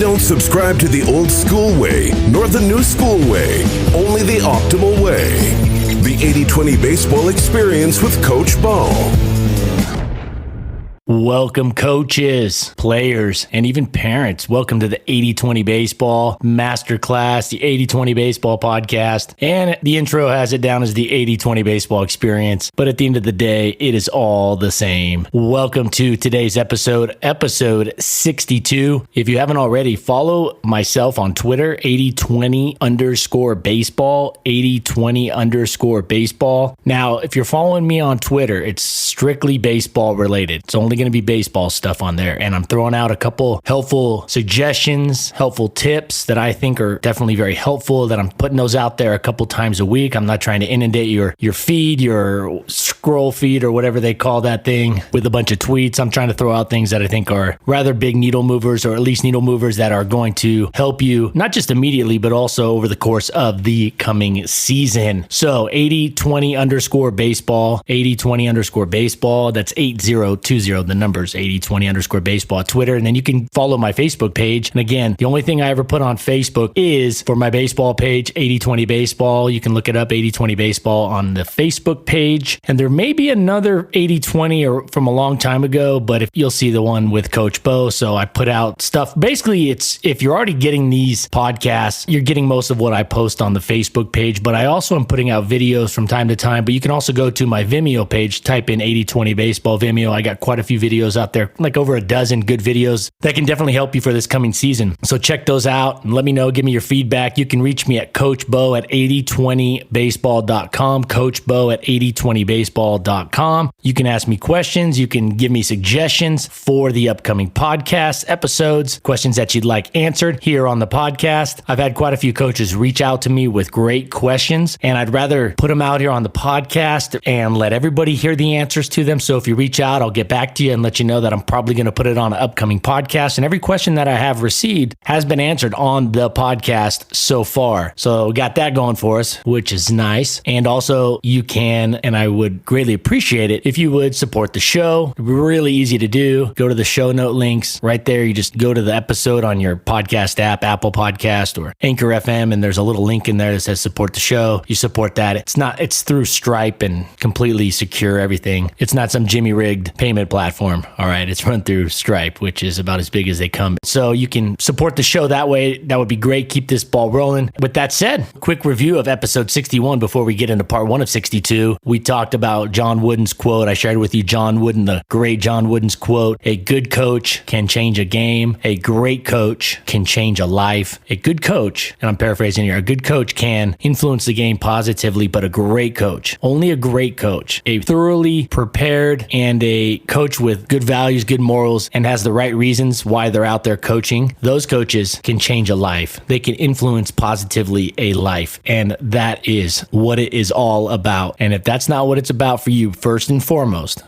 don't subscribe to the old school way, nor the new school way, only the optimal way. The 80-20 Baseball Experience with Coach Bo. Welcome, coaches, players, and even parents. Welcome to the 80-20 Baseball Masterclass, the 80-20 Baseball Podcast. And the intro has it down as the 80-20 Baseball Experience. But at the end of the day, it is all the same. Welcome to today's episode 62. If you haven't already, follow myself on Twitter, 8020_baseball, 8020_baseball. Now, if you're following me on Twitter, it's strictly baseball related. It's only going to be baseball stuff on there, and I'm throwing out a couple helpful suggestions, helpful tips that I think are definitely very helpful, that I'm putting those out there a couple times a week. I'm not trying to inundate your feed, your scroll feed, or whatever they call that thing, with a bunch of tweets. I'm trying to throw out things that I think are rather big needle movers, or at least needle movers that are going to help you, not just immediately, but also over the course of the coming season. So 8020_baseball, 8020_baseball. That's 8020. The numbers 8020_baseball at Twitter. And then you can follow my Facebook page. And again, the only thing I ever put on Facebook is for my baseball page, 80-20 Baseball. You can look it up, 80-20 Baseball, on the Facebook page. And there may be another 80-20 or from a long time ago, but if you'll see the one with Coach Bo. So I put out stuff. Basically, it's if you're already getting these podcasts, you're getting most of what I post on the Facebook page. But I also am putting out videos from time to time. But you can also go to my Vimeo page, type in 80-20 Baseball Vimeo. I got quite a few videos out there, like over a dozen good videos that can definitely help you for this coming season. So check those out and let me know. Give me your feedback. You can reach me at Coach Bo at 8020baseball.com, Coach Bo at 8020baseball.com. You can ask me questions. You can give me suggestions for the upcoming podcast episodes, questions that you'd like answered here on the podcast. I've had quite a few coaches reach out to me with great questions, and I'd rather put them out here on the podcast and let everybody hear the answers to them. So if you reach out, I'll get back to you and let you know that I'm probably going to put it on an upcoming podcast. And every question that I have received has been answered on the podcast so far. So we got that going for us, which is nice. And also you can, and I would greatly appreciate it if you would support the show. It'd be really easy to do. Go to the show note links right there. You just go to the episode on your podcast app, Apple Podcast or Anchor FM, and there's a little link in there that says support the show. You support that. It's through Stripe and completely secure everything. It's not some Jimmy rigged payment platform. All right, it's run through Stripe, which is about as big as they come. So you can support the show that way. That would be great. Keep this ball rolling. With that said, quick review of episode 61 before we get into part 1 of 62. We talked about John Wooden's quote. I shared with you John Wooden, the great John Wooden's quote: "A good coach can change a game. A great coach can change a life. A good coach," and I'm paraphrasing here, "a good coach can influence the game positively, but a great coach, only a great coach, a thoroughly prepared and a coach with good values, good morals, and has the right reasons why they're out there coaching, those coaches can change a life. They can influence positively a life." And that is what it is all about. And if that's not what it's about for you, first and foremost,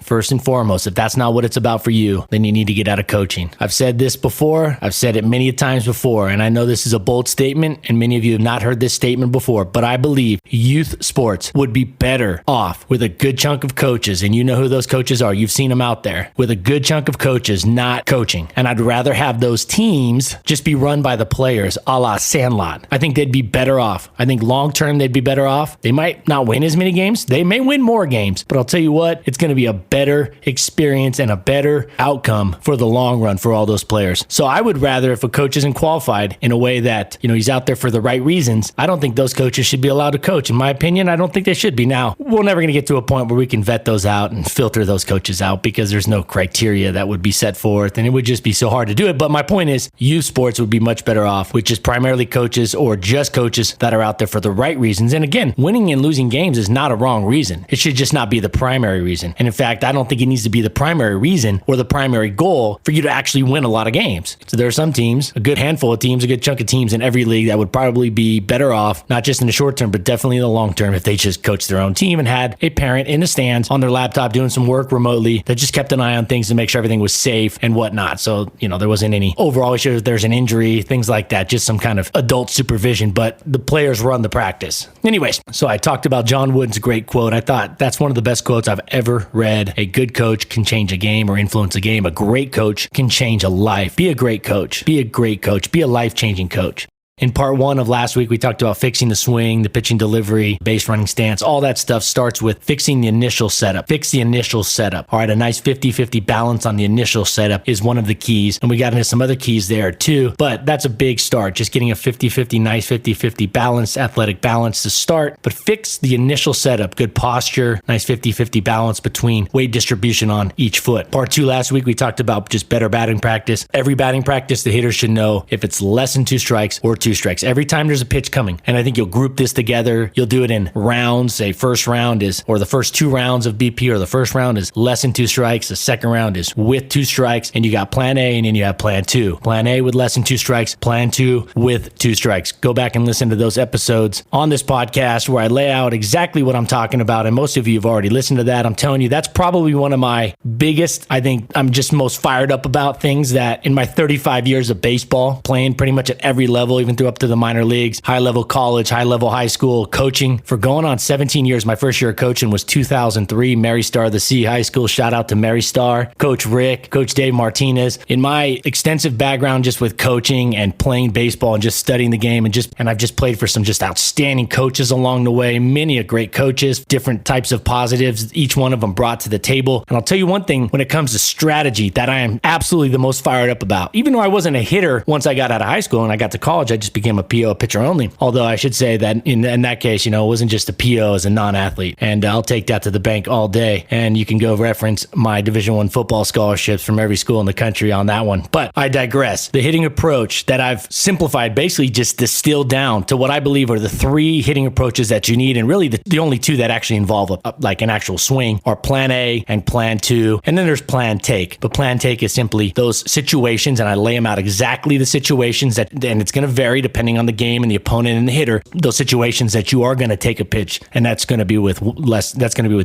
if that's not what it's about for you, then you need to get out of coaching. I've said this before. I've said it many times before. And I know this is a bold statement, and many of you have not heard this statement before, but I believe youth sports would be better off with a good chunk of coaches. And you know who those coaches are. You've seen them out there, with a good chunk of coaches not coaching. And I'd rather have those teams just be run by the players, a la Sandlot. I think they'd be better off. I think long-term they'd be better off. They might not win as many games. They may win more games, but I'll tell you what, it's going to be a better experience and a better outcome for the long run for all those players. So I would rather, if a coach isn't qualified in a way that, he's out there for the right reasons, I don't think those coaches should be allowed to coach. In my opinion, I don't think they should be. Now, we're never going to get to a point where we can vet those out and filter those coaches out, because there's no criteria that would be set forth, and it would just be so hard to do it. But my point is, youth sports would be much better off with just primarily coaches, or just coaches that are out there for the right reasons. And again, winning and losing games is not a wrong reason. It should just not be the primary reason. And in fact, I don't think it needs to be the primary reason or the primary goal for you to actually win a lot of games. So there are some teams, a good handful of teams, a good chunk of teams in every league that would probably be better off, not just in the short term, but definitely in the long term, if they just coached their own team and had a parent in the stands on their laptop doing some work remotely that just kept an eye on things to make sure everything was safe and whatnot. So, there wasn't any overall issue. There's an injury, things like that, just some kind of adult supervision, but the players run the practice. Anyways, so I talked about John Wooden's great quote. I thought that's one of the best quotes I've ever read. A good coach can change a game or influence a game. A great coach can change a life. Be a great coach. Be a great coach. Be a life-changing coach. In part 1 of last week, we talked about fixing the swing, the pitching delivery, base running stance. All that stuff starts with fixing the initial setup. Fix the initial setup. All right, a nice 50-50 balance on the initial setup is one of the keys. And we got into some other keys there too, but that's a big start. Just getting a 50-50, nice 50-50 balance, athletic balance to start. But fix the initial setup. Good posture, nice 50-50 balance between weight distribution on each foot. Part 2 last week, we talked about just better batting practice. Every batting practice, the hitter should know if it's less than 2 strikes or 2 strikes. Every time there's a pitch coming. And I think you'll group this together. You'll do it in rounds. Say first round is, or the first 2 rounds of BP, or the first round is less than 2 strikes. The second round is with 2 strikes. And you got plan A, and then you have plan 2. Plan A with less than 2 strikes. Plan 2 with 2 strikes. Go back and listen to those episodes on this podcast where I lay out exactly what I'm talking about. And most of you have already listened to that. I'm telling you, that's probably one of my biggest, I think I'm just most fired up about things that in my 35 years of baseball, playing pretty much at every level, even through up to the minor leagues, high level college, high level high school, coaching for going on 17 years. My first year of coaching was 2003, Mary Star the C High School. Shout out to Mary Star, Coach Rick, Coach Dave Martinez. In my extensive background just with coaching and playing baseball and just studying the game and I've just played for some just outstanding coaches along the way, many a great coaches, different types of positives, each one of them brought to the table. And I'll tell you one thing, when it comes to strategy that I am absolutely the most fired up about, even though I wasn't a hitter once I got out of high school and I got to college, I just became a PO, a pitcher only. Although I should say that in that case, it wasn't just a PO as a non-athlete. And I'll take that to the bank all day. And you can go reference my Division I football scholarships from every school in the country on that one. But I digress. The hitting approach that I've simplified, basically just distilled down to what I believe are the 3 hitting approaches that you need. And really the only 2 that actually involve like an actual swing are plan A and plan 2. And then there's plan take. But plan take is simply those situations, and I lay them out exactly the situations and it's going to vary depending on the game and the opponent and the hitter, those situations that you are going to take a pitch, and that's going to be with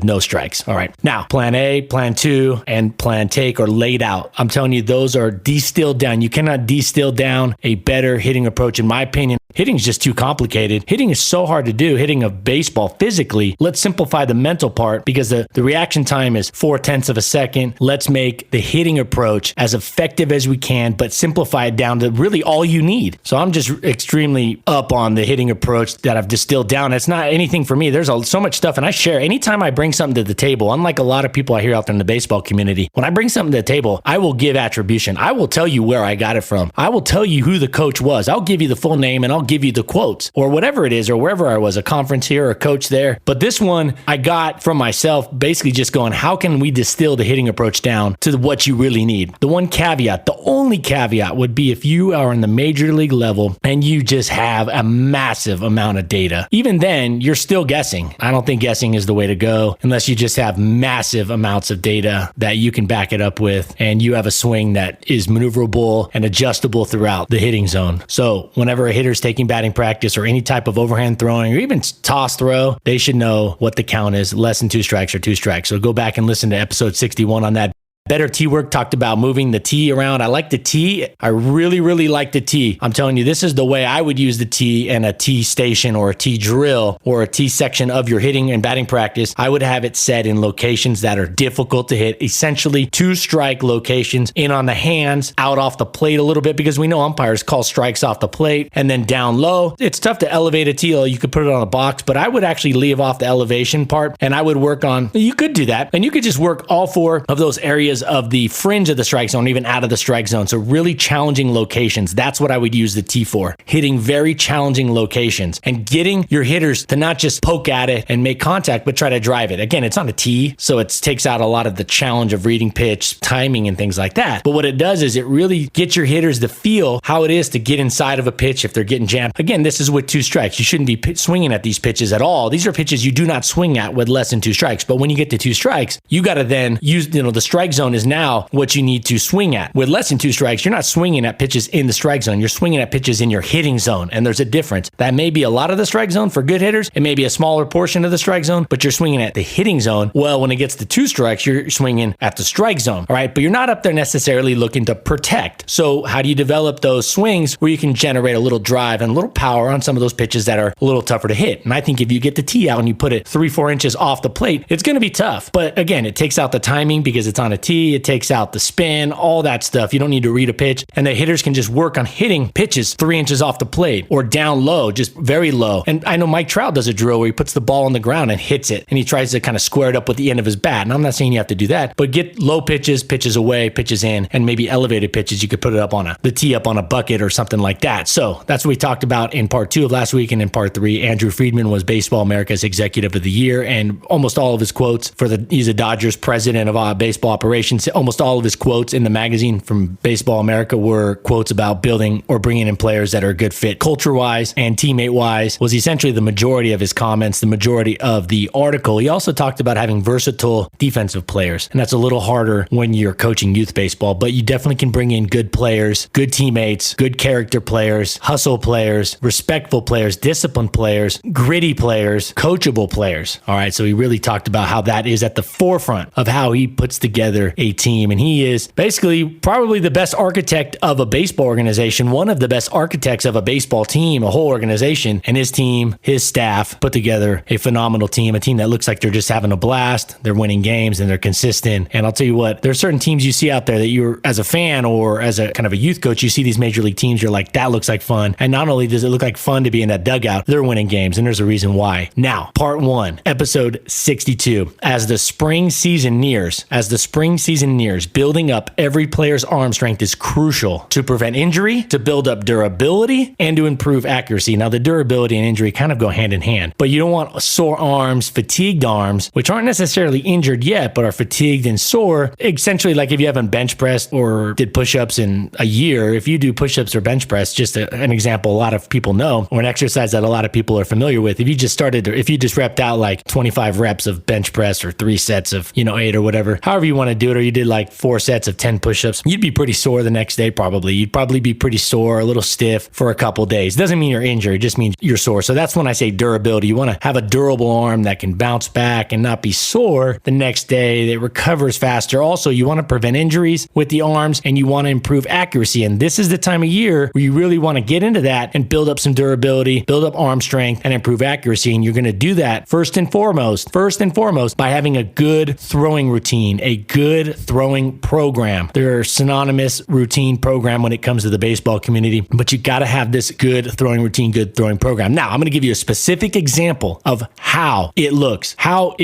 no strikes. All right. Now, plan A, plan 2, and plan take are laid out. I'm telling you, those are distilled down. You cannot distill down a better hitting approach, in my opinion. Hitting is just too complicated. Hitting is so hard to do. Hitting of baseball physically. Let's simplify the mental part because the reaction time is 0.4 of a second. Let's make the hitting approach as effective as we can, but simplify it down to really all you need. So I'm just extremely up on the hitting approach that I've distilled down. It's not anything for me. There's so much stuff, and I share. Anytime I bring something to the table, unlike a lot of people I hear out there in the baseball community, when I bring something to the table, I will give attribution. I will tell you where I got it from. I will tell you who the coach was. I'll give you the full name, and I'll give you the quotes or whatever it is, or wherever I was, a conference here or a coach there. But this one I got from myself, basically just going, how can we distill the hitting approach down to what you really need? The one caveat, the only caveat would be if you are in the major league level and you just have a massive amount of data. Even then, you're still guessing. I don't think guessing is the way to go unless you just have massive amounts of data that you can back it up with, and you have a swing that is maneuverable and adjustable throughout the hitting zone. So whenever a hitter's taking batting practice or any type of overhand throwing or even toss throw, they should know what the count is, less than 2 strikes or 2 strikes. So go back and listen to episode 61 on that. Better tee work talked about moving the tee around. I like the tee. I really, really like the tee. I'm telling you, this is the way I would use the tee in a tee station or a tee drill or a tee section of your hitting and batting practice. I would have it set in locations that are difficult to hit, essentially 2-strike locations, in on the hands, out off the plate a little bit, because we know umpires call strikes off the plate, and then down low. It's tough to elevate a tee. You could put it on a box, but I would actually leave off the elevation part, and I would work on, you could do that, and you could just work all 4 of those areas of the fringe of the strike zone, even out of the strike zone. So really challenging locations. That's what I would use the tee for. Hitting very challenging locations and getting your hitters to not just poke at it and make contact, but try to drive it. Again, it's on a tee, so it takes out a lot of the challenge of reading pitch, timing, and things like that. But what it does is it really gets your hitters to feel how it is to get inside of a pitch if they're getting jammed. Again, this is with 2 strikes. You shouldn't be swinging at these pitches at all. These are pitches you do not swing at with less than 2 strikes. But when you get to 2 strikes, you got to then use, the strike zone zone is now what you need to swing at. With less than 2 strikes, you're not swinging at pitches in the strike zone. You're swinging at pitches in your hitting zone. And there's a difference. That may be a lot of the strike zone for good hitters. It may be a smaller portion of the strike zone, but you're swinging at the hitting zone. Well, when it gets to 2 strikes, you're swinging at the strike zone. All right. But you're not up there necessarily looking to protect. So how do you develop those swings where you can generate a little drive and a little power on some of those pitches that are a little tougher to hit? And I think if you get the tee out and you put it 3-4 inches off the plate, it's going to be tough. But again, it takes out the timing because it's on a tee. It takes out the spin, all that stuff. You don't need to read a pitch. And the hitters can just work on hitting pitches 3 inches off the plate or down low, just very low. And I know Mike Trout does a drill where he puts the ball on the ground and hits it. And he tries to kind of square it up with the end of his bat. And I'm not saying you have to do that, but get low pitches, pitches away, pitches in, and maybe elevated pitches. You could put it up on the tee up on a bucket or something like that. So that's what we talked about in part 2 of last week. And in part 3, Andrew Friedman was Baseball America's Executive of the Year. And almost all of his quotes he's a Dodgers president of baseball operations. Almost all of his quotes in the magazine from Baseball America were quotes about building or bringing in players that are a good fit culture-wise and teammate-wise. Was essentially the majority of his comments, the majority of the article. He also talked about having versatile defensive players. And that's a little harder when you're coaching youth baseball, but you definitely can bring in good players, good teammates, good character players, hustle players, respectful players, disciplined players, gritty players, coachable players. All right. So he really talked about how that is at the forefront of how he puts together a team. And he is basically probably the best architect of a baseball organization, one of the best architects of a baseball team, a whole organization. And his team, his staff put together a phenomenal team, a team that looks like they're just having a blast. They're winning games and they're consistent. And I'll tell you what, there's certain teams you see out there that you're, as a fan or as a kind of a youth coach, you see these major league teams, you're like, that looks like fun. And not only does it look like fun to be in that dugout, they're winning games. And there's a reason why. Now, part 1, episode 62. As the spring season nears, building up every player's arm strength is crucial to prevent injury, to build up durability, and to improve accuracy. Now, the durability and injury kind of go hand in hand, but you don't want sore arms, fatigued arms, which aren't necessarily injured yet, but are fatigued and sore. Essentially, like if you haven't bench pressed or did push-ups in a year, if you do push-ups or bench press, just an example a lot of people know, or an exercise that a lot of people are familiar with. If you just repped out like 25 reps of bench press or 3 sets of, 8 or whatever, however you want to do it, or you did like 4 sets of 10 push-ups, you'd be pretty sore the next day probably. You'd probably be pretty sore, a little stiff for a couple days. Doesn't mean you're injured, it just means you're sore. So that's when I say durability. You want to have a durable arm that can bounce back and not be sore the next day, that recovers faster. Also, you want to prevent injuries with the arms and you want to improve accuracy. And this is the time of year where you really want to get into that and build up some durability, build up arm strength, and improve accuracy. And you're going to do that first and foremost by having a good throwing routine, a good throwing program. They're synonymous routine program when it comes to the baseball community, but you got to have this good throwing routine, good throwing program. Now, I'm going to give you a specific example of how it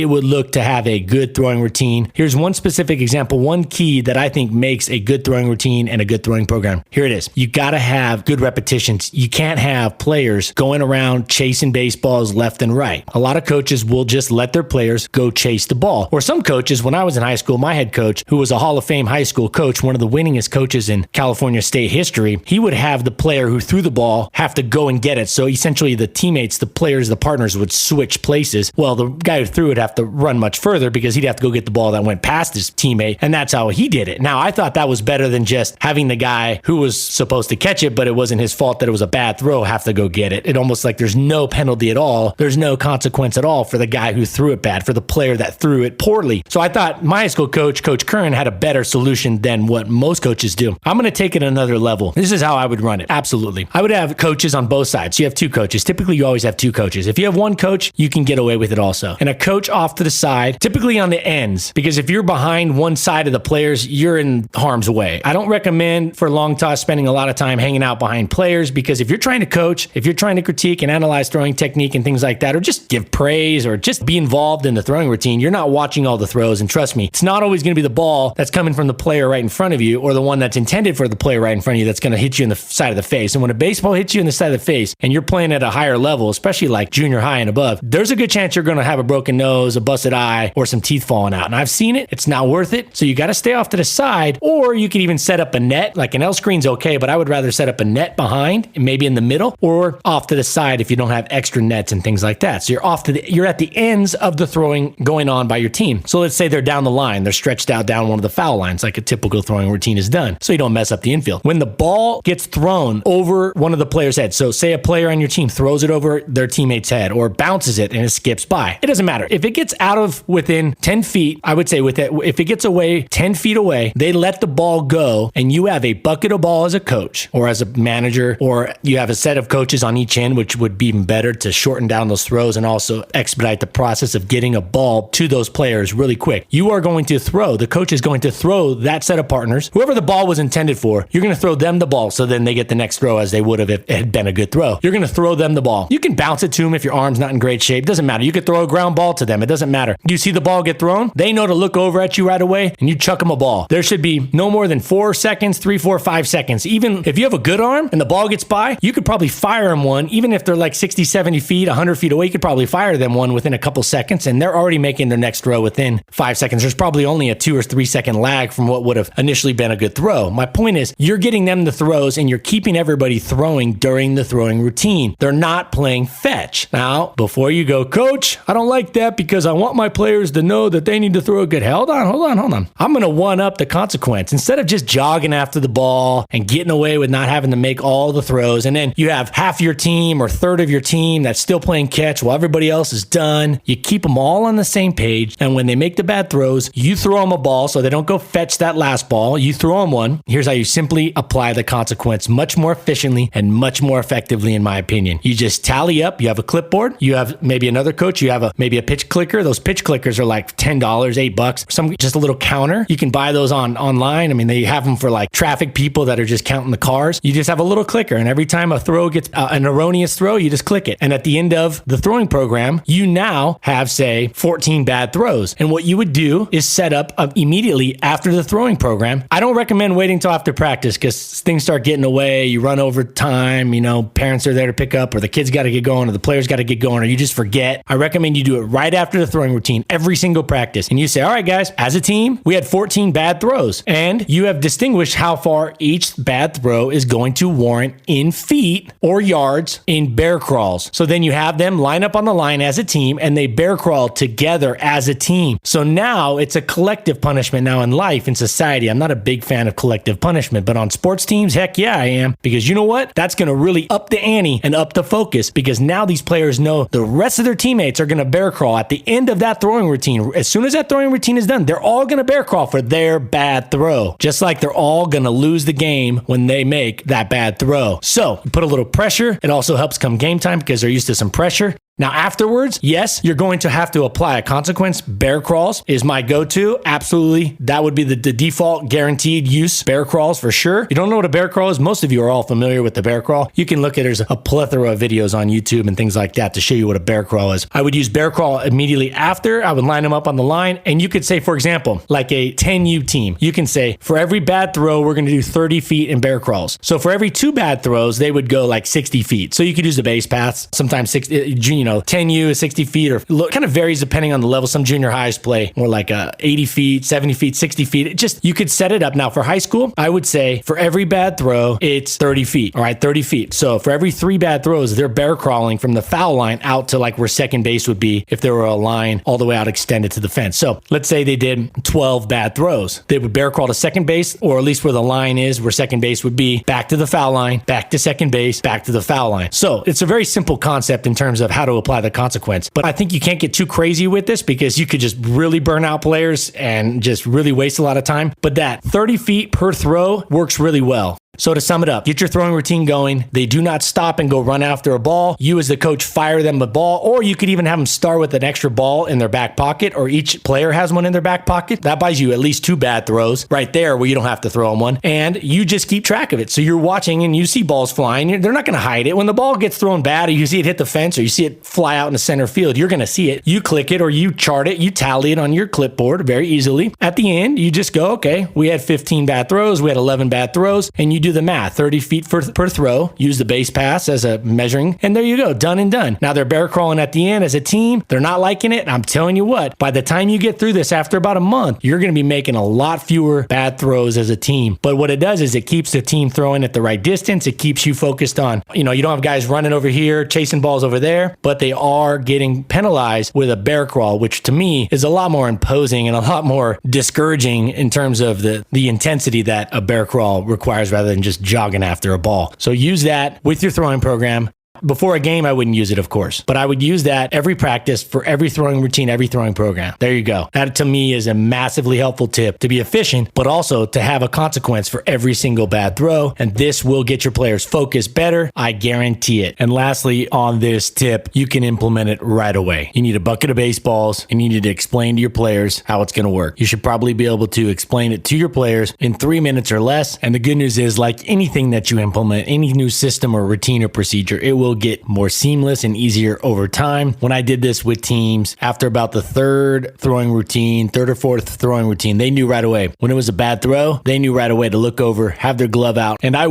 would look to have a good throwing routine. Here's one specific example, one key that I think makes a good throwing routine and a good throwing program. Here it is. You got to have good repetitions. You can't have players going around chasing baseballs left and right. A lot of coaches will just let their players go chase the ball. Or some coaches, when I was in high school, my head coach, who was a Hall of Fame high school coach, one of the winningest coaches in California state history, he would have the player who threw the ball have to go and get it. So essentially the teammates, the players, the partners would switch places. Well, the guy who threw it have to run much further because he'd have to go get the ball that went past his teammate. And that's how he did it. Now, I thought that was better than just having the guy who was supposed to catch it, but it wasn't his fault that it was a bad throw, have to go get it. It almost like there's no penalty at all. There's no consequence at all for the guy who threw it bad, for the player that threw it poorly. So I thought my high school coach, Coach Curran, had a better solution than what most coaches do. I'm going to take it another level. This is how I would run it. Absolutely. I would have coaches on both sides. You have 2 coaches. Typically, you always have 2 coaches. If you have 1 coach, you can get away with it also. And a coach off to the side, typically on the ends, because if you're behind one side of the players, you're in harm's way. I don't recommend for long toss spending a lot of time hanging out behind players, because if you're trying to coach, if you're trying to critique and analyze throwing technique and things like that, or just give praise or just be involved in the throwing routine, you're not watching all the throws. And trust me, it's not always going to be the ball that's coming from the player right in front of you or the one that's intended for the player right in front of you that's going to hit you in the side of the face. And when a baseball hits you in the side of the face and you're playing at a higher level, especially like junior high and above, there's a good chance you're going to have a broken nose, a busted eye, or some teeth falling out. And I've seen it. It's not worth it. So you got to stay off to the side, or you could even set up a net. Like an L screen's okay, but I would rather set up a net behind, maybe in the middle, or off to the side if you don't have extra nets and things like that. So you're at the ends of the throwing going on by your team. So let's say they're down the line, they're stretched stretched out down one of the foul lines like a typical throwing routine is done, so you don't mess up the infield. When the ball gets thrown over one of the players' heads, so say a player on your team throws it over their teammate's head or bounces it and it skips by, it doesn't matter. If it gets out of within 10 feet, I would say if it gets away 10 feet away, they let the ball go, and you have a bucket of ball as a coach or as a manager, or you have a set of coaches on each end, which would be even better to shorten down those throws and also expedite the process of getting a ball to those players really quick. You are going to throw, the coach is going to throw that set of partners, whoever the ball was intended for, you're going to throw them the ball so then they get the next throw as they would have if it had been a good throw. You're going to throw them the ball. You can bounce it to them if your arm's not in great shape. Doesn't matter. You could throw a ground ball to them. It doesn't matter. You see the ball get thrown, they know to look over at you right away and you chuck them a ball. There should be no more than 4 seconds, 3, 4, 5 seconds. Even if you have a good arm and the ball gets by, you could probably fire them one, even if they're like 60, 70 feet, 100 feet away, you could probably fire them one within a couple seconds and they're already making their next throw within 5 seconds. There's probably only a 2 or 3 second lag from what would have initially been a good throw. My point is, you're getting them the throws and you're keeping everybody throwing during the throwing routine. They're not playing fetch. Now, before you go, coach, I don't like that because I want my players to know that they need to throw a good. Hold on. I'm going to one up the consequence. Instead of just jogging after the ball and getting away with not having to make all the throws, and then you have half your team or third of your team that's still playing catch while everybody else is done, you keep them all on the same page, and when they make the bad throws, you throw them a ball so they don't go fetch that last ball. You throw them one. Here's how you simply apply the consequence much more efficiently and much more effectively, in my opinion. You just tally up. You have a clipboard. You have maybe another coach. You have maybe a pitch clicker. Those pitch clickers are like $10, $8. Just a little counter. You can buy those online. I mean, they have them for like traffic people that are just counting the cars. You just have a little clicker, and every time a throw gets an erroneous throw, you just click it. And at the end of the throwing program, you now have, say, 14 bad throws. And what you would do is set up immediately after the throwing program. I don't recommend waiting till after practice because things start getting away. You run over time, parents are there to pick up, or the kids got to get going, or the players got to get going, or you just forget. I recommend you do it right after the throwing routine, every single practice. And you say, all right, guys, as a team, we had 14 bad throws, and you have distinguished how far each bad throw is going to warrant in feet or yards in bear crawls. So then you have them line up on the line as a team, and they bear crawl together as a team. So now it's a collective punishment. Now in life, in society, I'm not a big fan of collective punishment, but on sports teams, heck yeah, I am. Because you know what? That's going to really up the ante and up the focus, because now these players know the rest of their teammates are going to bear crawl at the end of that throwing routine. As soon as that throwing routine is done, they're all going to bear crawl for their bad throw, just like they're all going to lose the game when they make that bad throw. So you put a little pressure. It also helps come game time because they're used to some pressure. Now afterwards, yes, you're going to have to apply a consequence. Bear crawls is my go-to. Absolutely. That would be the default guaranteed use. Bear crawls for sure. You don't know what a bear crawl is? Most of you are all familiar with the bear crawl. You can look at, there's a plethora of videos on YouTube and things like that to show you what a bear crawl is. I would use bear crawl immediately after. I would line them up on the line, and you could say, for example, like a 10U team, you can say, for every bad throw, we're going to do 30 feet in bear crawls. So for every 2 bad throws, they would go like 60 feet. So you could use the base paths. Sometimes 10U is 60 feet, or kind of varies depending on the level. Some junior highs play more like 80 feet, 70 feet, 60 feet. You could set it up. Now for high school, I would say for every bad throw, it's 30 feet. All right, 30 feet. So for every 3 bad throws, they're bear crawling from the foul line out to like where second base would be if there were a line all the way out extended to the fence. So let's say they did 12 bad throws. They would bear crawl to second base, or at least where the line is, where second base would be, back to the foul line, back to second base, back to the foul line. So it's a very simple concept in terms of how to apply the consequence. But I think you can't get too crazy with this because you could just really burn out players and just really waste a lot of time. But that 30 feet per throw works really well. So to sum it up, get your throwing routine going. They do not stop and go run after a ball. You as the coach fire them a ball, or you could even have them start with an extra ball in their back pocket, or each player has one in their back pocket. That buys you at least 2 bad throws right there where you don't have to throw them one. And you just keep track of it. So you're watching and you see balls flying. They're not going to hide it. When the ball gets thrown bad, or you see it hit the fence, or you see it fly out in the center field, you're going to see it. You click it, or you chart it, you tally it on your clipboard very easily. At the end, you just go, okay, we had 15 bad throws, we had 11 bad throws, and you do the math, 30 feet per throw, use the base pass as a measuring, and there you go, done and done. Now they're bear crawling at the end as a team. They're not liking it. I'm telling you what, by the time you get through this after about a month, you're going to be making a lot fewer bad throws as a team. But what it does is it keeps the team throwing at the right distance. It keeps you focused on, you don't have guys running over here, chasing balls over there, but they are getting penalized with a bear crawl, which to me is a lot more imposing and a lot more discouraging in terms of the intensity that a bear crawl requires rather than just jogging after a ball. So use that with your throwing program. Before a game, I wouldn't use it, of course, but I would use that every practice for every throwing routine, every throwing program. There you go. That to me is a massively helpful tip to be efficient, but also to have a consequence for every single bad throw. And this will get your players focused better. I guarantee it. And lastly, on this tip, you can implement it right away. You need a bucket of baseballs and you need to explain to your players how it's going to work. You should probably be able to explain it to your players in 3 minutes or less. And the good news is, like anything that you implement, any new system or routine or procedure, it will get more seamless and easier over time. When I did this with teams, after about the third or fourth throwing routine, they knew right away. When it was a bad throw, they knew right away to look over, have their glove out. And I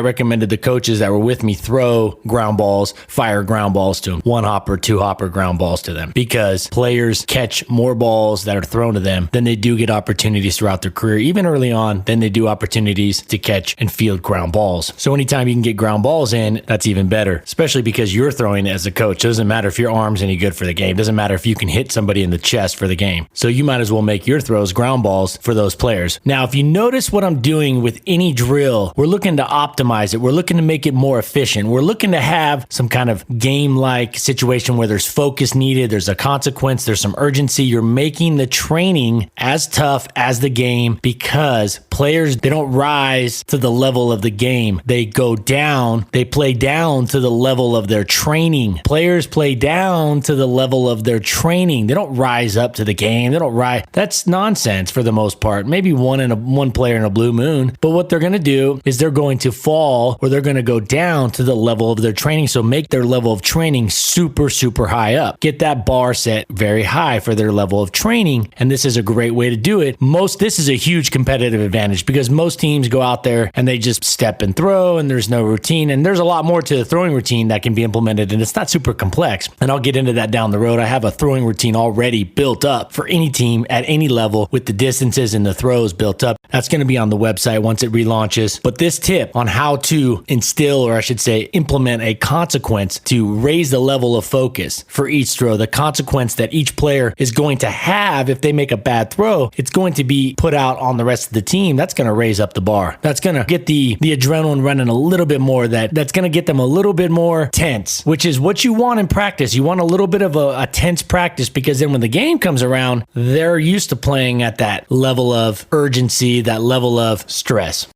recommended the coaches that were with me throw ground balls, fire ground balls to them, 1-hopper, 2-hopper ground balls to them, because players catch more balls that are thrown to them than they do get opportunities throughout their career, even early on, than they do opportunities to catch and field ground balls. So anytime you can get ground balls in, that's even better. Especially because you're throwing it as a coach. It doesn't matter if your arm's any good for the game. It doesn't matter if you can hit somebody in the chest for the game. So you might as well make your throws ground balls for those players. Now, if you notice what I'm doing with any drill, we're looking to optimize it. We're looking to make it more efficient. We're looking to have some kind of game-like situation where there's focus needed, there's a consequence, there's some urgency. You're making the training as tough as the game because players, they don't rise to the level of the game. They go down, they play down to the level of their training. Players play down to the level of their training. They don't rise up to the game. They don't rise. That's nonsense for the most part. Maybe one player in a blue moon. But what they're going to do is they're going to fall or they're going to go down to the level of their training. So make their level of training super, super high up. Get that bar set very high for their level of training. And this is a great way to do it. This is a huge competitive advantage because most teams go out there and they just step and throw and there's no routine. And there's a lot more to the throwing routine that can be implemented, and it's not super complex. And I'll get into that down the road. I have a throwing routine already built up for any team at any level with the distances and the throws built up. That's going to be on the website once it relaunches. But this tip on how to instill, or I should say, implement a consequence to raise the level of focus for each throw, the consequence that each player is going to have if they make a bad throw, it's going to be put out on the rest of the team. That's going to raise up the bar. That's going to get the adrenaline running a little bit more. That's going to get them a little bit more tense, which is what you want in practice. You want a little bit of a tense practice because then when the game comes around, they're used to playing at that level of urgency, that level of stress.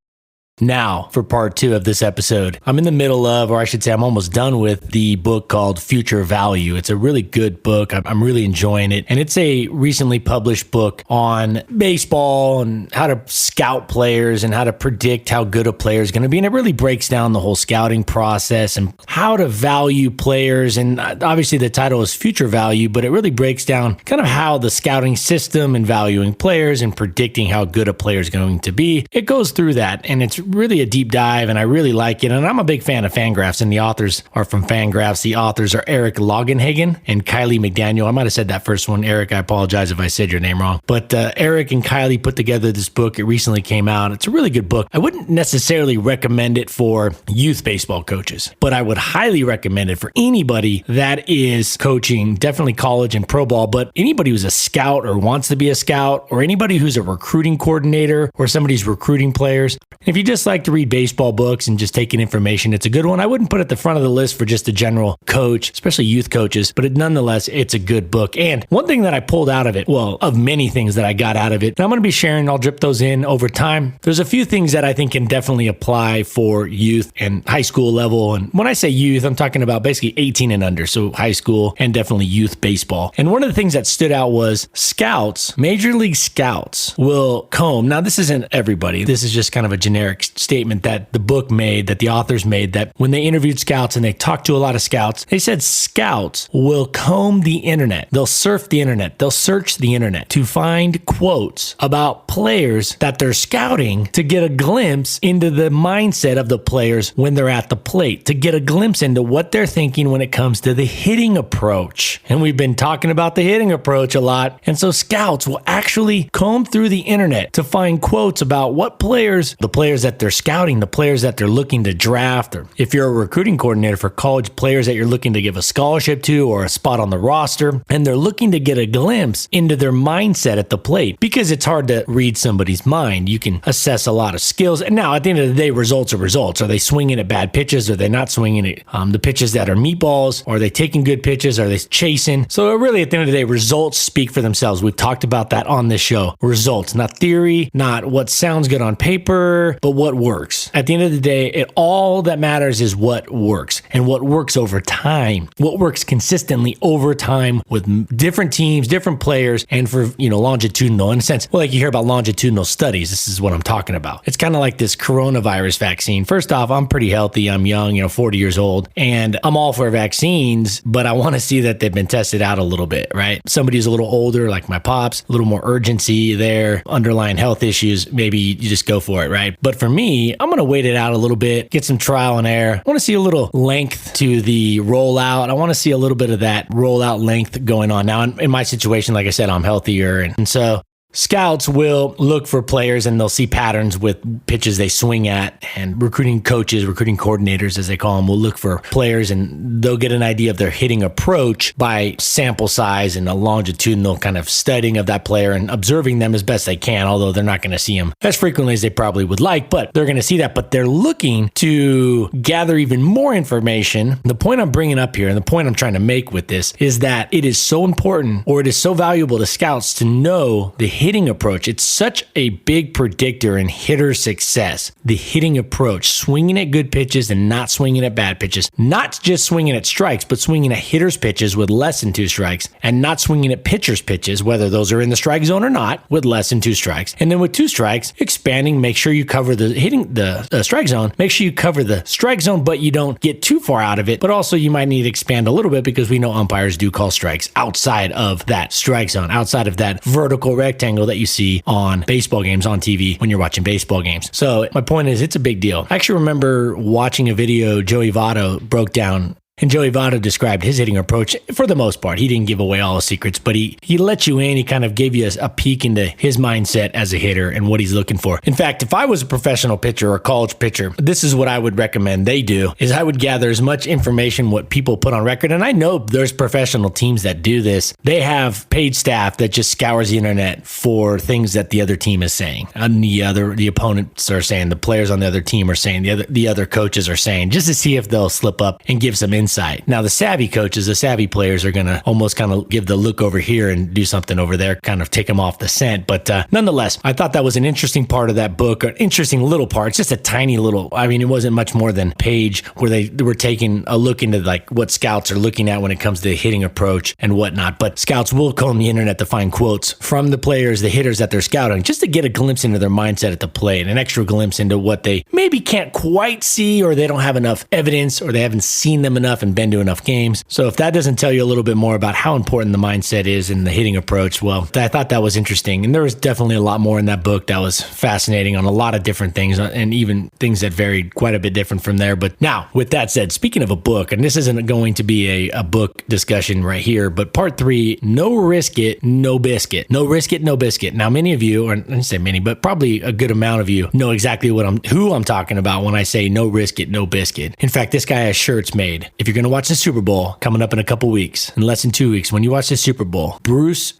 Now, for part 2 of this episode, I'm in the middle of, or I should say I'm almost done with the book called Future Value. It's a really good book. I'm really enjoying it. And it's a recently published book on baseball and how to scout players and how to predict how good a player is going to be. And it really breaks down the whole scouting process and how to value players. And obviously the title is Future Value, but it really breaks down kind of how the scouting system and valuing players and predicting how good a player is going to be. It goes through that, and it's really a deep dive, and I really like it. And I'm a big fan of Fangraphs, and the authors are from Fangraphs. The authors are Eric Longenhagen and Kylie McDaniel. I might have said that first one. Eric, I apologize if I said your name wrong. But Eric and Kylie put together this book. It recently came out. It's a really good book. I wouldn't necessarily recommend it for youth baseball coaches, but I would highly recommend it for anybody that is coaching, definitely college and pro ball, but anybody who's a scout or wants to be a scout, or anybody who's a recruiting coordinator or somebody's recruiting players. If you just like to read baseball books and just take in information, it's a good one. I wouldn't put it at the front of the list for just a general coach, especially youth coaches, but nonetheless, it's a good book. And one thing that I pulled out of it, well, of many things that I got out of it, and I'm going to be sharing, I'll drip those in over time. There's a few things that I think can definitely apply for youth and high school level. And when I say youth, I'm talking about basically 18 and under, so high school and definitely youth baseball. And one of the things that stood out was scouts, major league scouts will comb. Now, this isn't everybody. This is just kind of a generic statement that the book made, that the authors made, that when they interviewed scouts and they talked to a lot of scouts, they said scouts will comb the internet. They'll surf the internet. They'll search the internet to find quotes about players that they're scouting to get a glimpse into the mindset of the players when they're at the plate, to get a glimpse into what they're thinking when it comes to the hitting approach. And we've been talking about the hitting approach a lot. And so scouts will actually comb through the internet to find quotes about what players, the players that they're scouting, the players that they're looking to draft, or if you're a recruiting coordinator for college players that you're looking to give a scholarship to or a spot on the roster, and they're looking to get a glimpse into their mindset at the plate, because it's hard to read somebody's mind. You can assess a lot of skills. And now at the end of the day, results are results. Are they swinging at bad pitches? Are they not swinging at the pitches that are meatballs? Are they taking good pitches? Are they chasing? So really at the end of the day, results speak for themselves. We've talked about that on this show. Results, not theory, not what sounds good on paper, but what works. At the end of the day, all that matters is what works, and what works over time, what works consistently over time with different teams, different players, and for, longitudinal, in a sense. Well, like you hear about longitudinal studies, this is what I'm talking about. It's kind of like this coronavirus vaccine. First off, I'm pretty healthy. I'm young, 40 years old, and I'm all for vaccines, but I want to see that they've been tested out a little bit, right? Somebody who's a little older, like my pops, a little more urgency there, underlying health issues, maybe you just go for it, right? But for me, I'm going to wait it out a little bit, get some trial and error. I want to see a little length to the rollout. I want to see a little bit of that rollout length going on. Now, in my situation, like I said, I'm healthier. And so scouts will look for players and they'll see patterns with pitches they swing at, and recruiting coaches, recruiting coordinators, as they call them, will look for players and they'll get an idea of their hitting approach by sample size and a longitudinal kind of studying of that player and observing them as best they can, although they're not going to see them as frequently as they probably would like, but they're going to see that. But they're looking to gather even more information. The point I'm bringing up here, and the point I'm trying to make with this, is that it is so important, or it is so valuable to scouts to know the hitting approach. It's such a big predictor in hitter success. The hitting approach, swinging at good pitches and not swinging at bad pitches, not just swinging at strikes, but swinging at hitters' pitches with less than 2 strikes, and not swinging at pitchers' pitches, whether those are in the strike zone or not, with less than 2 strikes. And then with 2 strikes, expanding, make sure you cover the strike zone, make sure you cover the strike zone, but you don't get too far out of it. But also you might need to expand a little bit, because we know umpires do call strikes outside of that strike zone, outside of that vertical rectangle that you see on baseball games on TV when you're watching baseball games. So my point is, it's a big deal. I actually remember watching a video Joey Votto broke down. And Joey Votto described his hitting approach for the most part. He didn't give away all the secrets, but he let you in. He kind of gave you a peek into his mindset as a hitter and what he's looking for. In fact, if I was a professional pitcher or a college pitcher, this is what I would recommend they do, is I would gather as much information, what people put on record. And I know there's professional teams that do this. They have paid staff that just scours the internet for things that the other team is saying. And the opponents are saying, the players on the other team are saying, the other coaches are saying, just to see if they'll slip up and give some insight. Now, the savvy coaches, the savvy players are going to almost kind of give the look over here and do something over there, kind of take them off the scent. But nonetheless, I thought that was an interesting part of that book, an interesting little part. It's just a tiny little, it wasn't much more than a page where they were taking a look into like what scouts are looking at when it comes to hitting approach and whatnot. But scouts will comb the internet to find quotes from the players, the hitters that they're scouting, just to get a glimpse into their mindset at the plate, an extra glimpse into what they maybe can't quite see, or they don't have enough evidence, or they haven't seen them enough and been to enough games. So if that doesn't tell you a little bit more about how important the mindset is in the hitting approach, well, I thought that was interesting. And there was definitely a lot more in that book that was fascinating on a lot of different things, and even things that varied quite a bit different from there. But now, with that said, speaking of a book, and this isn't going to be a book discussion right here, but part 3, no risk it, no biscuit. No risk it, no biscuit. Now, many of you, or I didn't say many, but probably a good amount of you know exactly who I'm talking about when I say no risk it, no biscuit. In fact, this guy has shirts made. If you're going to watch the Super Bowl coming up in a couple weeks, in less than 2 weeks, when you watch the Super Bowl, Bruce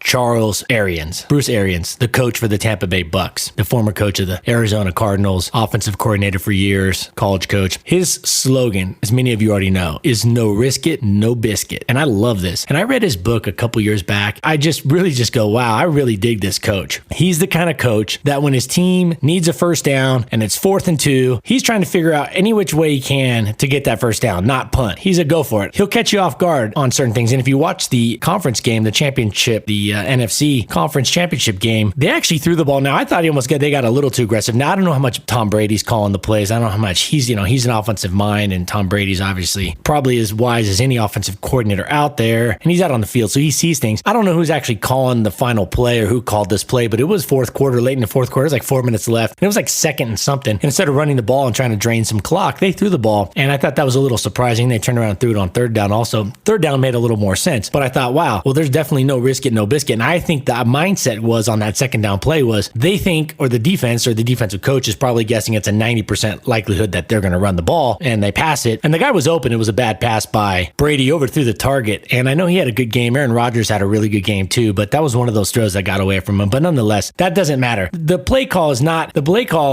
Arians, the coach for the Tampa Bay Bucs, the former coach of the Arizona Cardinals, offensive coordinator for years, college coach. His slogan, as many of you already know, is no risk it, no biscuit. And I love this. And I read his book a couple years back. I just really go, wow, I really dig this coach. He's the kind of coach that when his team needs a first down and it's 4th and 2, he's trying to figure out any which way he can to get that first down, not punt. he's a go for it. He'll catch you off guard on certain things. And if you watch the conference game, the championship, the NFC conference championship game, they actually threw the ball. Now, I thought they got a little too aggressive. Now, I don't know how much Tom Brady's calling the plays. I don't know how much he's an offensive mind, and Tom Brady's obviously probably as wise as any offensive coordinator out there, and he's out on the field, so he sees things. I don't know who's actually calling the final play or who called this play, but it was fourth quarter, late in the fourth quarter. It was like 4 minutes left, and it was like second and something. And instead of running the ball and trying to drain some clock, they threw the ball, and I thought that was a little surprising. They turned around and threw it on third down also. Third down made a little more sense, but I thought, wow, well, there's definitely no risk it, no biscuit. And I think the mindset was on that second down play was they think, or the defense or the defensive coach is probably guessing it's a 90% likelihood that they're going to run the ball, and they pass it. And the guy was open. It was a bad pass by Brady overthrew the target. And I know he had a good game. Aaron Rodgers had a really good game too, but that was one of those throws that got away from him. But nonetheless, that doesn't matter. The play call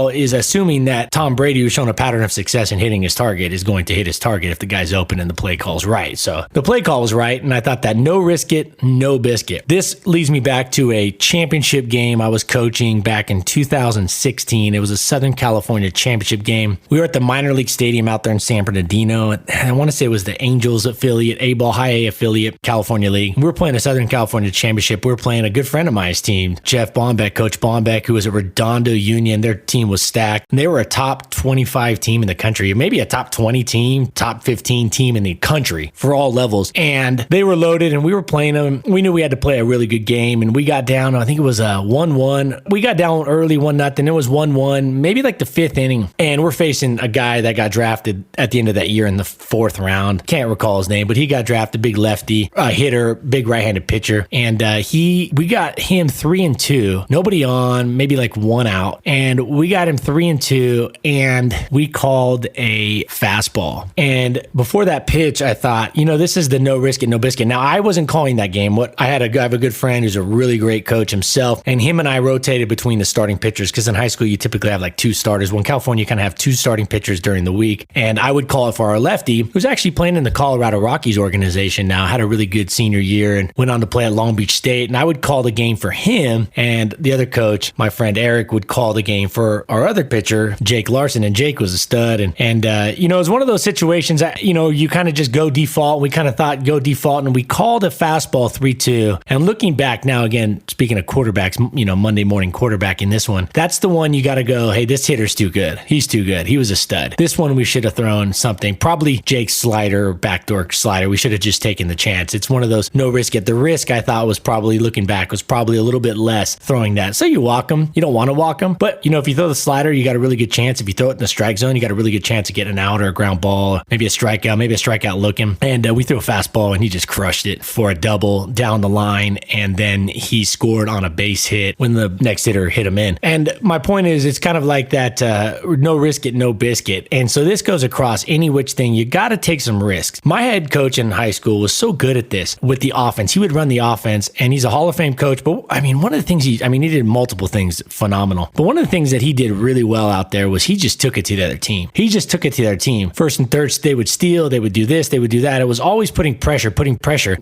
is assuming that Tom Brady, who's shown a pattern of success in hitting his target, is going to hit his target if the guy's open and the play call's right. So the play call was right, and I thought that no risk it, no biscuit. This leads me back to a championship game I was coaching back in 2016. It was a Southern California championship game. We were at the minor league stadium out there in San Bernardino. I want to say it was the Angels affiliate, A-ball high A affiliate, California League. We were playing a Southern California championship. We were playing a good friend of mine's team, Jeff Bombeck, Coach Bombeck, who was at Redondo Union. Their team was stacked. And they were a top 25 team in the country, maybe a top 20 team, top 15 team in the country for all levels. And they were loaded, and we were playing them. We knew we had to play a really good game, and we got down, I think it was 1-1. We got down early 1-0. It was 1-1, maybe like the fifth inning. And we're facing a guy that got drafted at the end of that year in the fourth round. Can't recall his name, but he got drafted, big lefty, hitter, big right-handed pitcher. And we got him 3-2, nobody on, maybe like one out. And we got him 3-2, and we called a fastball. And before that pitch, I thought, this is the no risk it, no biscuit. Now, I wasn't calling that game. I have a good friend who's a really great coach himself, and him and I rotated between the starting pitchers, because in high school, you typically have like two starters. Well, in California, you kind of have two starting pitchers during the week. And I would call it for our lefty, who's actually playing in the Colorado Rockies organization now, had a really good senior year and went on to play at Long Beach State. And I would call the game for him, and the other coach, my friend Eric, would call the game for our other pitcher, Jake Larson. And Jake was a stud. And it was one of those situations that, you kind of just go default. We kind of thought go default, and we called a fastball 3-2. And looking back now, again, speaking of quarterbacks, Monday morning quarterback in this one, that's the one you got to go, hey, this hitter's too good. He's too good. He was a stud. This one we should have thrown something, probably Jake's slider, backdoor slider. We should have just taken the chance. It's one of those no risk it. The risk, I thought, was probably, looking back, was probably a little bit less throwing that. So you walk them. You don't want to walk them. But, if you throw the slider, you got a really good chance. If you throw it in the strike zone, you got a really good chance of getting an out or a ground ball, maybe a strikeout looking. And we threw a fastball, and he just crushed it for a double down the line. And then he scored on a base hit when the next hitter hit him in. And my point is, it's kind of like that no risk it, no biscuit. And so this goes across any which thing. You got to take some risks. My head coach in high school was so good at this with the offense. He would run the offense, and he's a Hall of Fame coach. But one of the things he did multiple things phenomenal. But one of the things that he did really well out there was he just took it to the other team. First and third, they would steal, they would do this, they would do that. It was always putting pressure.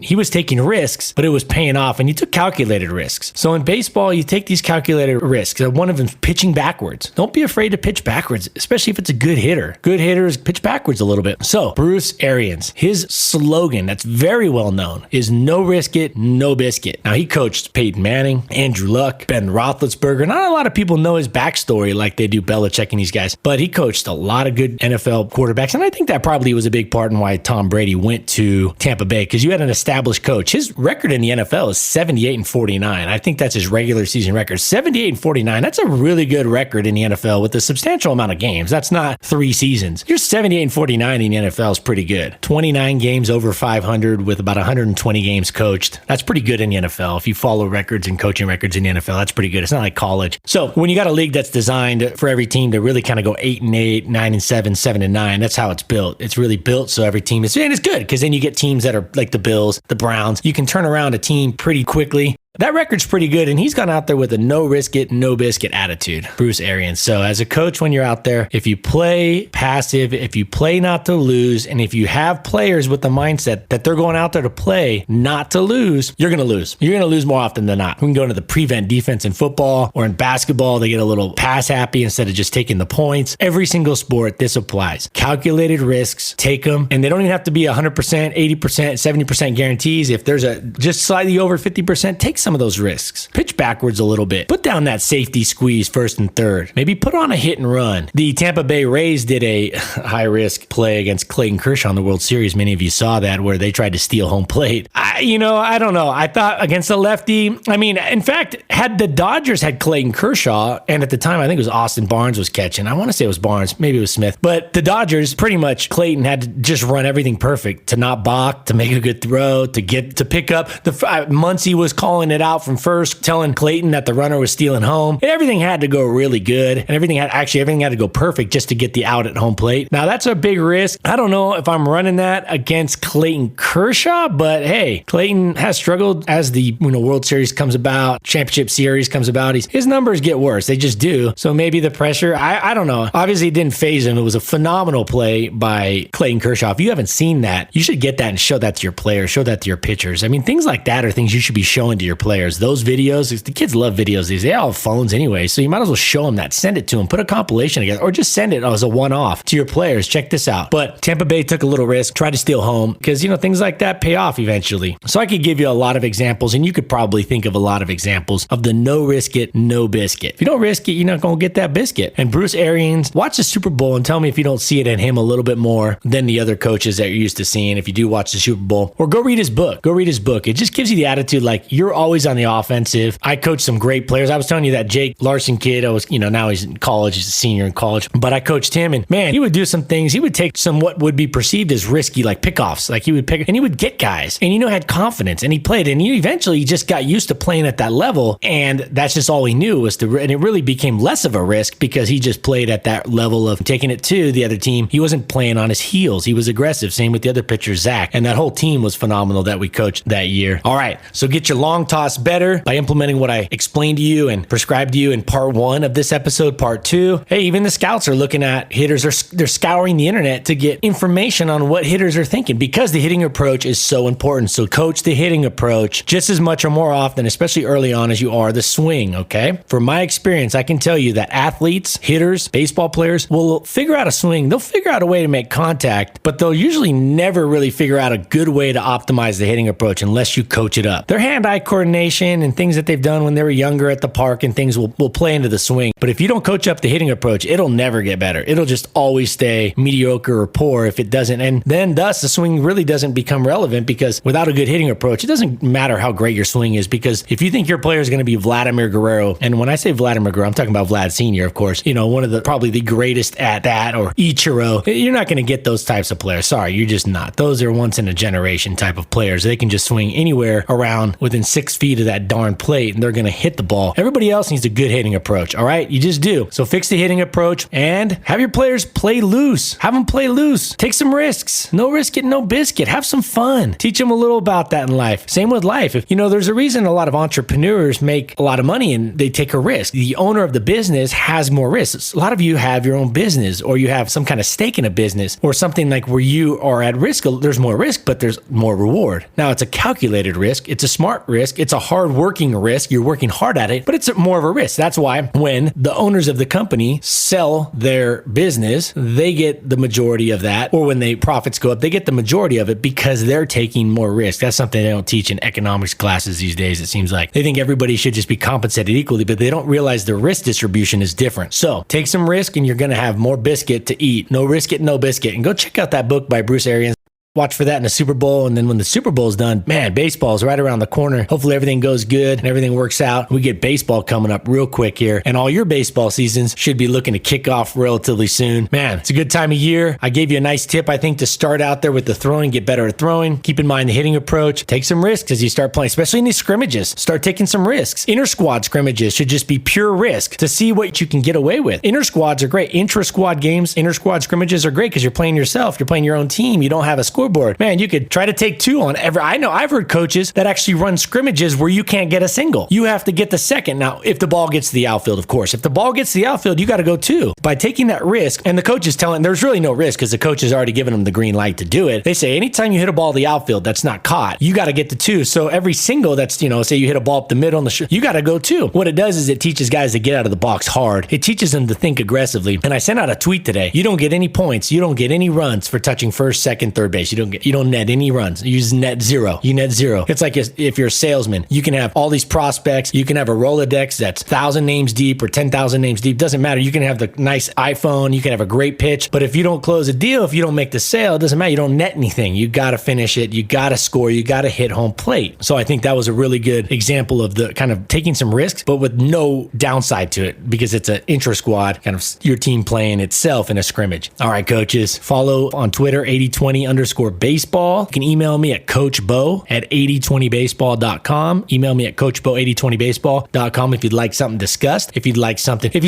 He was taking risks, but it was paying off, and he took calculated risks. So in baseball, you take these calculated risks. One of them is pitching backwards. Don't be afraid to pitch backwards, especially if it's a good hitter. Good hitters pitch backwards a little bit. So Bruce Arians, his slogan that's very well known is no risk it, no biscuit. Now, he coached Peyton Manning, Andrew Luck, Ben Roethlisberger. Not a lot of people know his backstory like they do Belichick and these guys, but he coached a lot of good NFL quarterbacks, and I think that probably was a big part in why Tom Brady went to Tampa Bay, because you had an established coach. His record in the NFL is 78-49. I think that's his regular season record. 78-49. That's a really good record in the NFL with a substantial amount of games. That's not 3 seasons. You're 78-49 in the NFL is pretty good. 29 games over 500 with about 120 games coached. That's pretty good in the NFL. If you follow records and coaching records in the NFL, that's pretty good. It's not like college. So when you got a league that's designed for every team to really kind of go 8-8, 9-7, 7-9, that's how it's built. It's really built so every team is, and it's good because then you get teams that are like the Bills, the Browns. You can turn around a team pretty quickly. That record's pretty good, and he's gone out there with a no risk it, no biscuit attitude, Bruce Arians. So as a coach, when you're out there, if you play passive, if you play not to lose, and if you have players with the mindset that they're going out there to play not to lose, you're going to lose. You're going to lose more often than not. We can go into the prevent defense in football or in basketball. They get a little pass happy instead of just taking the points. Every single sport, this applies. Calculated risks, take them, and they don't even have to be 100%, 80%, 70% guarantees. If there's a just slightly over 50%, take some of those risks. Pitch backwards a little bit. Put down that safety squeeze first and third. Maybe put on a hit and run. The Tampa Bay Rays did a high risk play against Clayton Kershaw in the World Series. Many of you saw that, where they tried to steal home plate. I don't know. I thought against a lefty, in fact, had the Dodgers had Clayton Kershaw, and at the time, I think it was Austin Barnes was catching. I want to say it was Barnes. Maybe it was Smith. But the Dodgers, pretty much, Clayton had to just run everything perfect to not balk, to make a good throw, to pick up. Muncy was calling it out from first, telling Clayton that the runner was stealing home. Everything had to go really good, and everything had to go perfect just to get the out at home plate. Now, that's a big risk. I don't know if I'm running that against Clayton Kershaw, but hey, Clayton has struggled as the World Series comes about, championship series comes about. His numbers get worse. They just do. So maybe the pressure, I don't know. Obviously, it didn't phase him. It was a phenomenal play by Clayton Kershaw. If you haven't seen that, you should get that and show that to your players, show that to your pitchers. Things like that are things you should be showing to your players. Those videos, the kids love videos these days. They all have phones anyway, so you might as well show them that. Send it to them. Put a compilation together, or just send it as a one-off to your players. Check this out. But Tampa Bay took a little risk, tried to steal home, because, things like that pay off eventually. So I could give you a lot of examples, and you could probably think of a lot of examples of the no risk it, no biscuit. If you don't risk it, you're not going to get that biscuit. And Bruce Arians, watch the Super Bowl and tell me if you don't see it in him a little bit more than the other coaches that you're used to seeing if you do watch the Super Bowl. Or go read his book. It just gives you the attitude like you're always on the offensive. I coached some great players. I was telling you that Jake Larson kid, now he's in college, he's a senior in college, but I coached him, and man, he would do some things. He would take some what would be perceived as risky, like pickoffs. Like he would pick, and he would get guys, and had confidence, and he played, and he eventually just got used to playing at that level, and that's just all he knew was and it really became less of a risk because he just played at that level of taking it to the other team. He wasn't playing on his heels. He was aggressive. Same with the other pitcher, Zach, and that whole team was phenomenal that we coached that year. All right, so get your long toss better by implementing what I explained to you and prescribed to you in part 1 of this episode. Part 2, hey, even the scouts are looking at hitters. They're scouring the internet to get information on what hitters are thinking, because the hitting approach is so important. So coach the hitting approach just as much or more often, especially early on, as you are the swing, okay? From my experience, I can tell you that athletes, hitters, baseball players will figure out a swing. They'll figure out a way to make contact, but they'll usually never really figure out a good way to optimize the hitting approach unless you coach it up. Their hand-eye coordination and things that they've done when they were younger at the park and things will play into the swing. But if you don't coach up the hitting approach, it'll never get better. It'll just always stay mediocre or poor if it doesn't. And then thus the swing really doesn't become relevant, because without a good hitting approach, it doesn't matter how great your swing is, because if you think your player is going to be Vladimir Guerrero, and when I say Vladimir Guerrero, I'm talking about Vlad Sr., of course, one of probably the greatest at that, or Ichiro, you're not going to get those types of players. Sorry, you're just not. Those are once in a generation type of players. They can just swing anywhere around within 6 feet of that darn plate, and they're going to hit the ball. Everybody else needs a good hitting approach. All right, you just do. So fix the hitting approach and have your players play loose. Have them play loose. Take some risks. No risk it, no biscuit. Have some fun. Teach them a little about that in life. Same with life. If there's a reason a lot of entrepreneurs make a lot of money and they take a risk. The owner of the business has more risks. A lot of you have your own business, or you have some kind of stake in a business, or something like where you are at risk. There's more risk, but there's more reward. Now, it's a calculated risk. It's a smart risk. It's a hard-working risk. You're working hard at it, but it's more of a risk. That's why when the owners of the company sell their business, they get the majority of that, or when the profits go up, they get the majority of it because they're taking more risk. That's something they don't teach in economics classes these days, it seems like. They think everybody should just be compensated equally, but they don't realize the risk distribution is different. So take some risk and you're going to have more biscuit to eat. No risk it, no biscuit. And go check out that book by Bruce Arians. Watch for that in the Super Bowl. And then when the Super Bowl is done, man, baseball's right around the corner. Hopefully everything goes good and everything works out. We get baseball coming up real quick here. And all your baseball seasons should be looking to kick off relatively soon. Man, it's a good time of year. I gave you a nice tip, I think, to start out there with the throwing, get better at throwing. Keep in mind the hitting approach. Take some risks as you start playing, especially in these scrimmages. Start taking some risks. Inter-squad scrimmages should just be pure risk to see what you can get away with. Inter-squads are great. Intra-squad games, inter-squad scrimmages are great because you're playing yourself. You're playing your own team. You don't have a score scoreboard. Man, you could try to take 2 on every. I know I've heard coaches that actually run scrimmages where you can't get a single. You have to get the second. Now, if the ball gets to the outfield, of course. If the ball gets to the outfield, you got to go 2. By taking that risk, and the coach is telling, there's really no risk because the coach has already given them the green light to do it. They say anytime you hit a ball to the outfield that's not caught, you got to get to 2. So every single that's, say you hit a ball up the middle on the you got to go 2. What it does is it teaches guys to get out of the box hard. It teaches them to think aggressively. And I sent out a tweet today. You don't get any points. You don't get any runs for touching first, second, third base. You don't net any runs. You use net 0. You net 0. It's like if you're a salesman, you can have all these prospects. You can have a Rolodex that's 1,000 names deep or 10,000 names deep. Doesn't matter. You can have the nice iPhone. You can have a great pitch. But if you don't close a deal, if you don't make the sale, it doesn't matter. You don't net anything. You got to finish it. You got to score. You got to hit home plate. So I think that was a really good example of the kind of taking some risks, but with no downside to it because it's an intra-squad, kind of your team playing itself in a scrimmage. All right, coaches, follow on Twitter, 8020_baseball. You can email me at coachbo@8020baseball.com. Email me at coachbo@8020baseball.com if you'd like something discussed. If you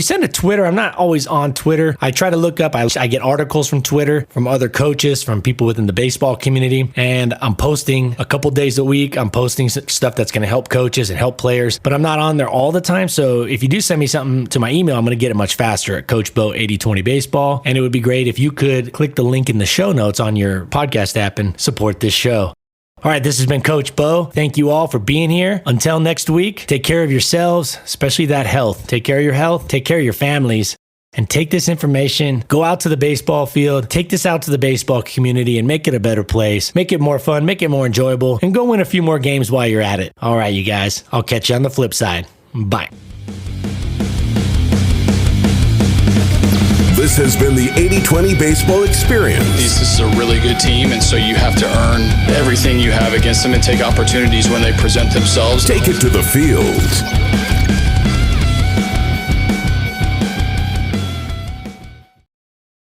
send a Twitter, I'm not always on Twitter. I try to look up, I get articles from Twitter, from other coaches, from people within the baseball community, and I'm posting a couple days a week. I'm posting stuff that's going to help coaches and help players, but I'm not on there all the time. So if you do send me something to my email, I'm going to get it much faster at coachbo8020baseball. And it would be great if you could click the link in the show notes on your podcast app and support this show. All right, this has been Coach Bo. Thank you all for being here. Until next week, take care of yourselves, especially that health. Take care of your health, take care of your families, and take this information, go out to the baseball field, take this out to the baseball community and make it a better place. Make it more fun, make it more enjoyable, and go win a few more games while you're at it. All right, you guys, I'll catch you on the flip side. Bye. This has been the 80-20 Baseball Experience. This is a really good team, and so you have to earn everything you have against them and take opportunities when they present themselves. Take it to the field.